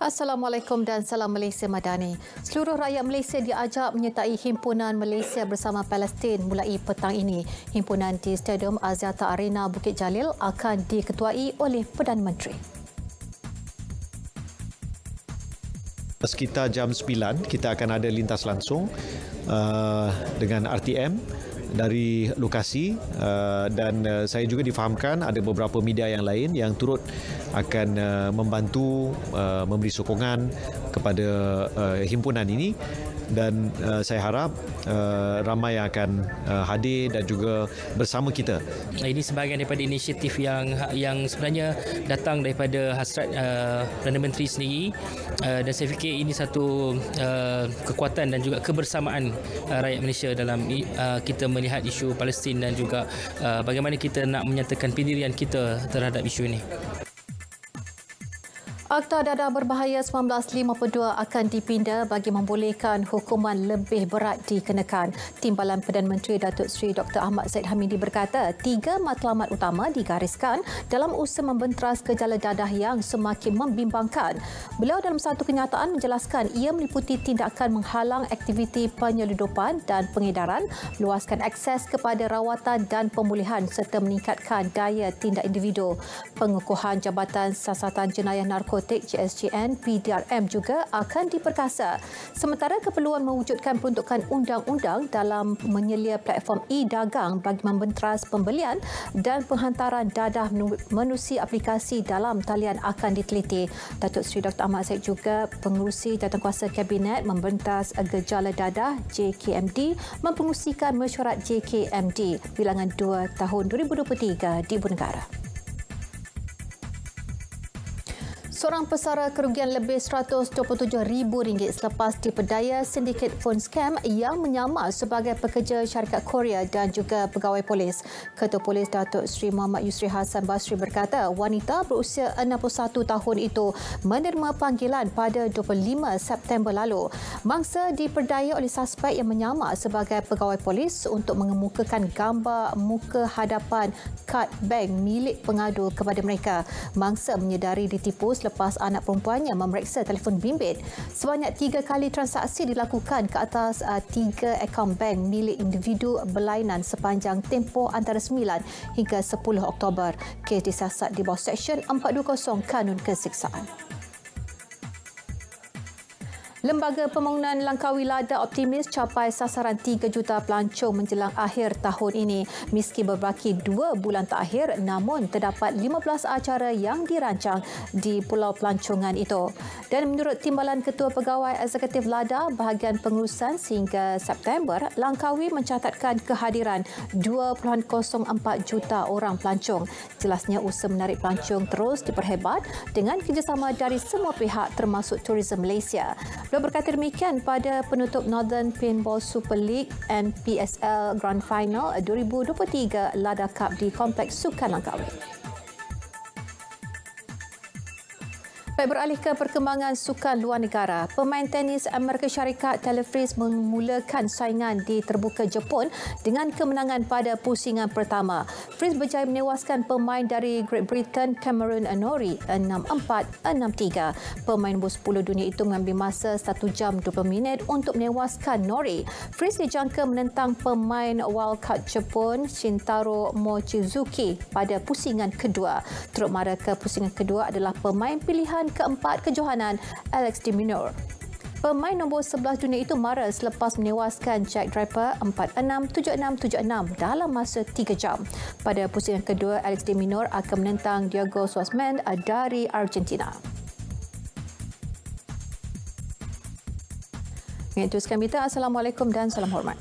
Assalamualaikum dan salam Malaysia Madani. Seluruh rakyat Malaysia diajak menyertai Himpunan Malaysia Bersama Palestin mulai petang ini. Himpunan di Stadium Axiata Arena Bukit Jalil akan diketuai oleh Perdana Menteri. Sekitar jam 9 kita akan ada lintas langsung dengan RTM dari lokasi dan saya juga difahamkan ada beberapa media yang lain yang turut akan membantu memberi sokongan kepada himpunan ini dan saya harap ramai yang akan hadir dan juga bersama kita. Ini sebahagian daripada inisiatif yang sebenarnya datang daripada hasrat Perdana Menteri sendiri dan saya fikir ini satu kekuatan dan juga kebersamaan rakyat Malaysia dalam kita melihat isu Palestin dan juga bagaimana kita nak menyatakan pendirian kita terhadap isu ini. Akta Dadah Berbahaya 1952 akan dipinda bagi membolehkan hukuman lebih berat dikenakan. Timbalan Perdana Menteri Datuk Seri Dr. Ahmad Zahid Hamidi berkata, 3 matlamat utama digariskan dalam usaha membentras gejala dadah yang semakin membimbangkan. Beliau dalam satu kenyataan menjelaskan ia meliputi tindakan menghalang aktiviti penyeludupan dan pengedaran, luaskan akses kepada rawatan dan pemulihan serta meningkatkan daya tindak individu. Pengukuhan Jabatan Siasatan Jenayah Narkotik JSJN PDRM juga akan diperkasa. Sementara keperluan mewujudkan peruntukan undang-undang dalam menyelia platform e-dagang bagi membentras pembelian dan penghantaran dadah menerusi aplikasi dalam talian akan diteliti. Datuk Seri Dr. Ahmad Zahid juga pengerusi Jawatankuasa Kabinet membentras gejala dadah JKMD mempengerusikan mesyuarat JKMD bilangan 2 tahun 2023 di Ibu Negara. Seorang pesara kerugian lebih RM127,000 selepas diperdaya sindiket phone scam yang menyamar sebagai pekerja syarikat Korea dan juga pegawai polis. Ketua Polis Datuk Seri Muhammad Yusri Hassan Basri berkata wanita berusia 61 tahun itu menerima panggilan pada 25 September lalu. Mangsa diperdaya oleh suspek yang menyamar sebagai pegawai polis untuk mengemukakan gambar muka hadapan kad bank milik pengadu kepada mereka. Mangsa menyedari ditipu selepas anak perempuannya memeriksa telefon bimbit. Sebanyak 3 kali transaksi dilakukan ke atas 3 akaun bank milik individu berlainan sepanjang tempoh antara 9 hingga 10 Oktober. Kes disiasat di bawah Seksyen 420 Kanun Kesiksaan. Lembaga Pembangunan Langkawi Lada optimis capai sasaran 3 juta pelancong menjelang akhir tahun ini. Meski berbaki 2 bulan terakhir, namun terdapat 15 acara yang dirancang di Pulau Pelancongan itu. Dan menurut Timbalan Ketua Pegawai Eksekutif Lada, bahagian pengurusan sehingga September, Langkawi mencatatkan kehadiran 2.04 juta orang pelancong. Jelasnya usaha menarik pelancong terus diperhebat dengan kerjasama dari semua pihak termasuk Tourism Malaysia. Beliau berkata demikian pada penutup Northern Paintball Super League NPSL Grand Final 2023 Lada Cup di Kompleks Sukan Langkawi. Baik, beralih ke perkembangan sukan luar negara. Pemain tenis Amerika Syarikat Taylor Fritz memulakan saingan di terbuka Jepun dengan kemenangan pada pusingan pertama. Fritz berjaya menewaskan pemain dari Great Britain Cameron Norrie 6-4, 6-3. Pemain nombor 10 dunia itu mengambil masa 1 jam 20 minit untuk menewaskan Norrie. Fritz dijangka menentang pemain wildcard Jepun Shintaro Mochizuki pada pusingan kedua. Turut mara ke pusingan kedua adalah pemain pilihan keempat kejohanan Alex de Minaur. Pemain nombor 11 dunia itu mara selepas menewaskan Jack Draper 4-6, 7-6, 7-6 dalam masa 3 jam. Pada pusingan kedua, Alex de Minaur akan menentang Diego Schwartzman dari Argentina. Itu sekian berita. Assalamualaikum dan salam hormat.